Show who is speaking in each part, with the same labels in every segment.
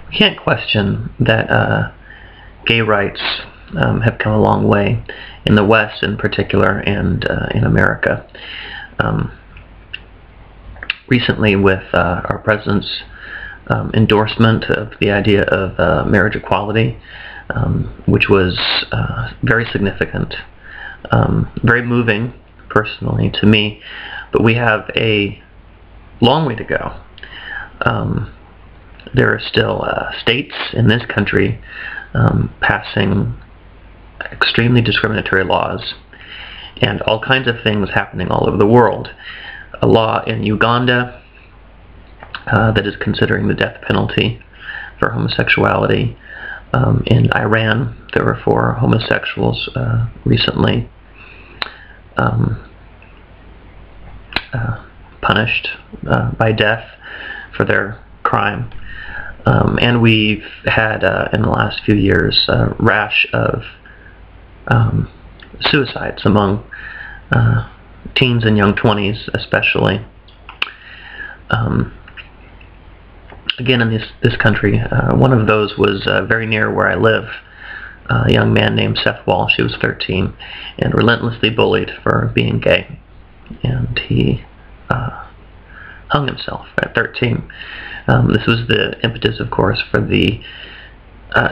Speaker 1: We can't question that gay rights have come a long way in the West in particular, and in America. Recently, with our president's endorsement of the idea of marriage equality, which was very significant, very moving personally to me, but we have a long way to go. There are still states in this country passing extremely discriminatory laws, and all kinds of things happening all over the world. A law in Uganda that is considering the death penalty for homosexuality. In Iran, there were 4 homosexuals recently punished by death for their crime. And we've had, in the last few years, a rash of suicides among teens and young 20s especially. Again, in this country, one of those was very near where I live. A young man named Seth Walsh. He was 13 and relentlessly bullied for being gay. And he hung himself at 13. This was the impetus, of course, for the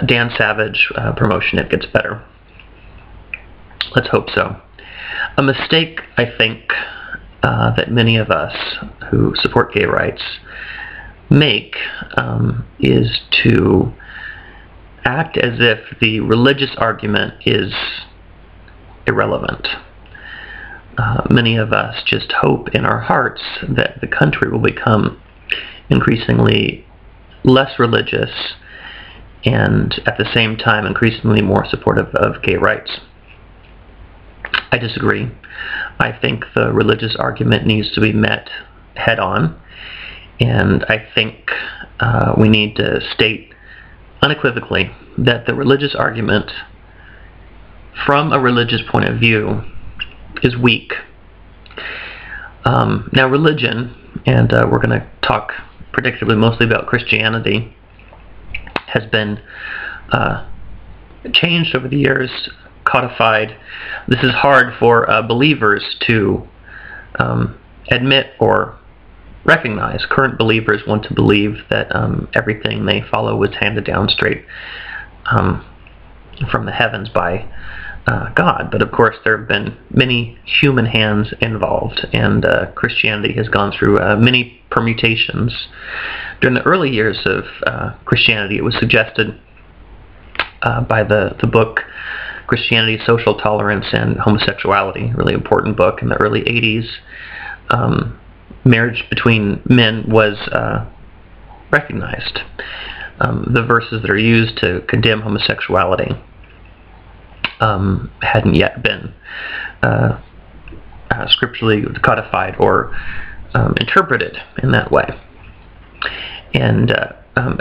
Speaker 1: Dan Savage promotion, It Gets Better. Let's hope so. A mistake, I think, that many of us who support gay rights make is to act as if the religious argument is irrelevant. Many of us just hope in our hearts that the country will become increasingly less religious and at the same time increasingly more supportive of gay rights. I disagree. I think the religious argument needs to be met head on, and I think we need to state unequivocally that the religious argument from a religious point of view is weak. Now religion, and we're going to talk predictably mostly about Christianity, has been changed over the years, codified. This is hard for believers to admit or recognize. Current believers want to believe that everything they follow was handed down straight from the heavens by God. But of course there have been many human hands involved, and Christianity has gone through many permutations. During the early years of Christianity, it was suggested by the book Christianity, Social Tolerance, and Homosexuality, really important book in the early 80s. Marriage between men was recognized. The verses that are used to condemn homosexuality hadn't yet been scripturally codified or interpreted in that way. And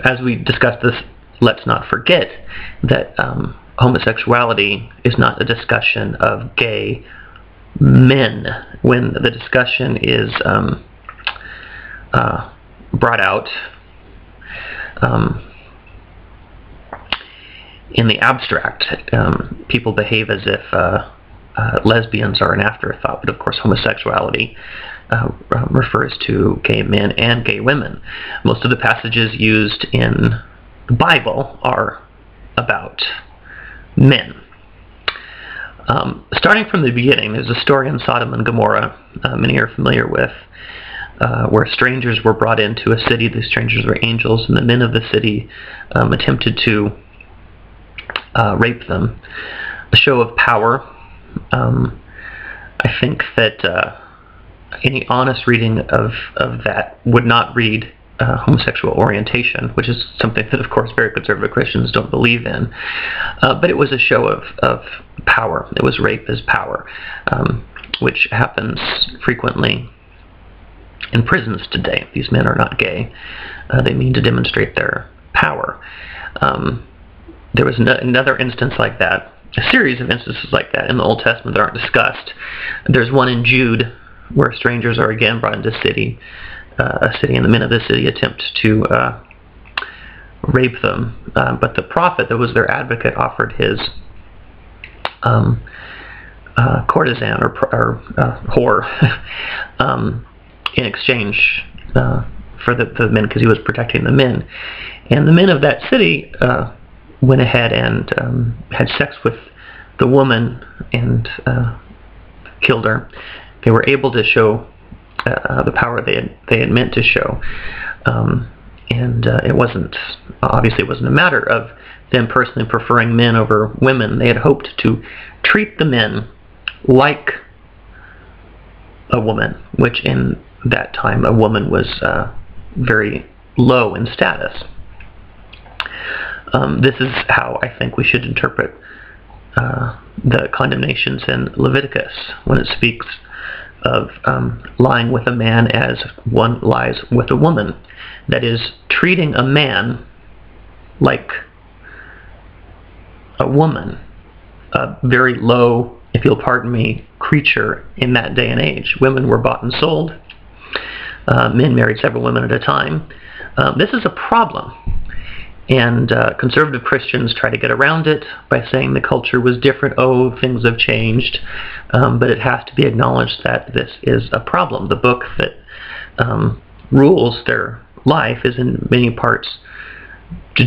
Speaker 1: as we discussed this, let's not forget that homosexuality is not a discussion of gay men. When the discussion is brought out in the abstract, people behave as if lesbians are an afterthought, but of course homosexuality refers to gay men and gay women. Most of the passages used in the Bible are about men. Starting from the beginning, there's a story in Sodom and Gomorrah, many are familiar with, where strangers were brought into a city. The strangers were angels, and the men of the city attempted to rape them. A show of power. I think that any honest reading of that would not read homosexual orientation, which is something that, of course, very conservative Christians don't believe in. But it was a show of power. It was rape as power, which happens frequently in prisons today. These men are not gay. They mean to demonstrate their power. There was another instance like that, a series of instances like that in the Old Testament that aren't discussed. There's one in Jude where strangers are again brought into a city, and the men of the city attempt to rape them. But the prophet, that was their advocate, offered his courtesan or whore in exchange for the men, because he was protecting the men. And the men of that city went ahead and had sex with the woman and killed her. They were able to show the power they had meant to show, and it wasn't a matter of them personally preferring men over women. They had hoped to treat the men like a woman, which in that time a woman was very low in status. This is how I think we should interpret the condemnations in Leviticus when it speaks of lying with a man as one lies with a woman. That is, treating a man like a woman, a very low, if you'll pardon me, creature in that day and age. Women were bought and sold. Men married several women at a time. This is a problem. And conservative Christians try to get around it by saying the culture was different. Oh, things have changed. But it has to be acknowledged that this is a problem. The book that rules their life is in many parts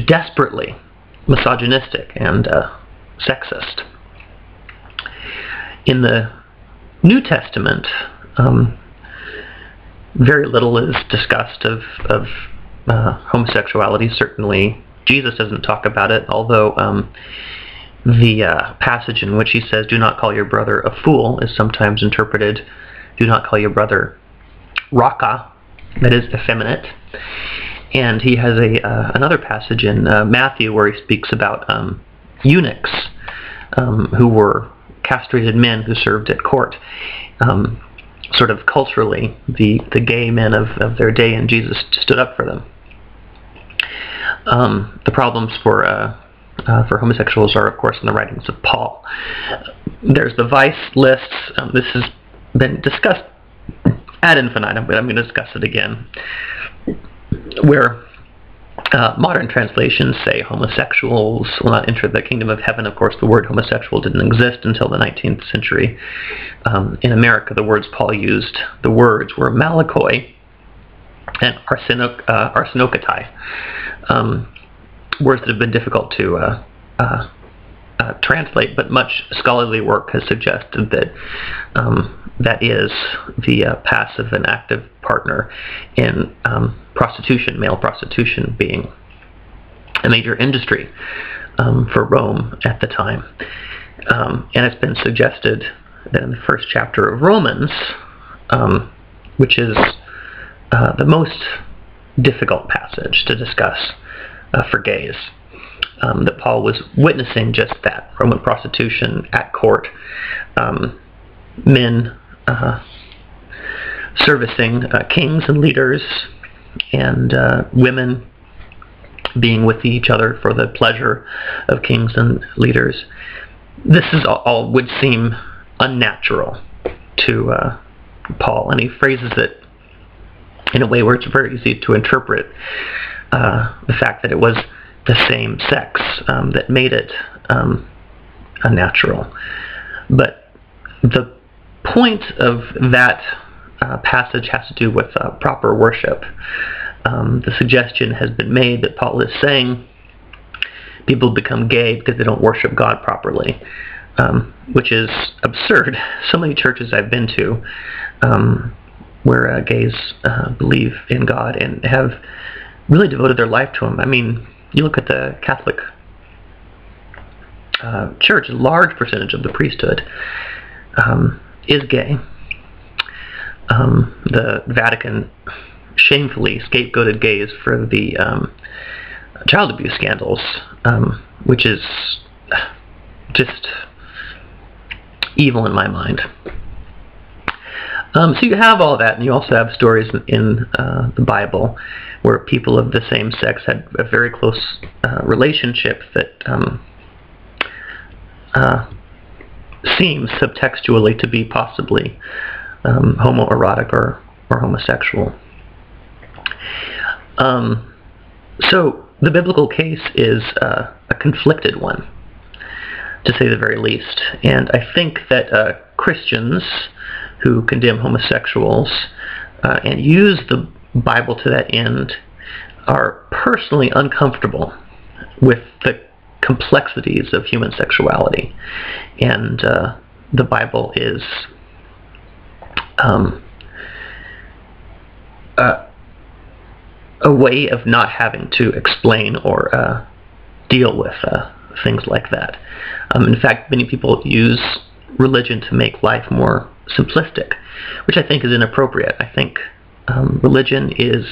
Speaker 1: desperately misogynistic and sexist. In the New Testament, very little is discussed of homosexuality. Certainly Jesus doesn't talk about it, although the passage in which he says, "Do not call your brother a fool," is sometimes interpreted, "Do not call your brother raka," that is effeminate. And he has another passage in Matthew where he speaks about eunuchs who were castrated men who served at court. Sort of culturally, the gay men of their day, and Jesus stood up for them. The problems for homosexuals are, of course, in the writings of Paul. There's the vice lists. This has been discussed ad infinitum, but I'm going to discuss it again, where modern translations say homosexuals will not enter the kingdom of heaven. Of course, the word homosexual didn't exist until the 19th century. In America, the words Paul used, the words were malakoi and arsenokotai, words that have been difficult to translate, but much scholarly work has suggested that that is the passive and active partner in prostitution, male prostitution being a major industry for Rome at the time. And it's been suggested that in the first chapter of Romans, which is the most difficult passage to discuss for gays, that Paul was witnessing just that, Roman prostitution at court, men servicing kings and leaders, and women being with each other for the pleasure of kings and leaders. This is all would seem unnatural to Paul, and he phrases it in a way where it's very easy to interpret the fact that it was the same sex that made it unnatural. But the point of that passage has to do with proper worship. The suggestion has been made that Paul is saying people become gay because they don't worship God properly, which is absurd. So many churches I've been to where gays believe in God and have really devoted their life to Him. I mean, you look at the Catholic Church, a large percentage of the priesthood is gay. The Vatican shamefully scapegoated gays for the child abuse scandals, which is just evil in my mind. So you have all that, and you also have stories in the Bible where people of the same sex had a very close relationship that seems subtextually to be possibly homoerotic or homosexual. So the biblical case is a conflicted one, to say the very least. And I think that Christians who condemn homosexuals and use the Bible to that end are personally uncomfortable with the complexities of human sexuality. And the Bible is a way of not having to explain or deal with things like that. In fact, many people use religion to make life more simplistic, which I think is inappropriate. I think religion is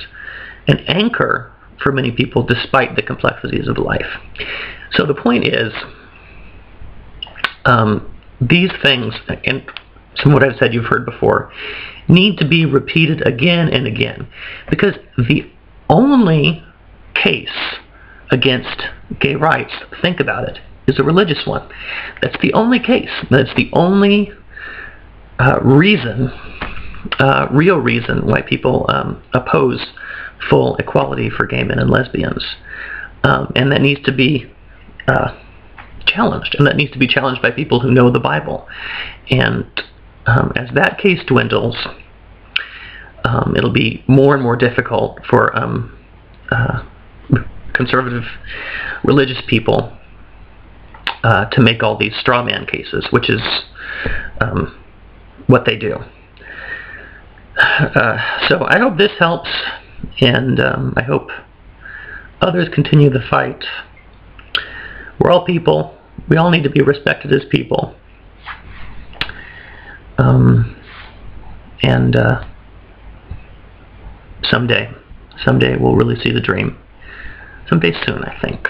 Speaker 1: an anchor for many people despite the complexities of life. So the point is, these things, and some of what I've said you've heard before, need to be repeated again and again, because the only case against gay rights, think about it, is a religious one. That's the only case. That's the only real reason why people oppose full equality for gay men and lesbians. And that needs to be challenged, and that needs to be challenged by people who know the Bible. And as that case dwindles, it'll be more and more difficult for conservative religious people to make all these straw man cases, which is what they do. So I hope this helps, and I hope others continue the fight. We're all people. We all need to be respected as people. And someday we'll really see the dream. Someday soon, I think.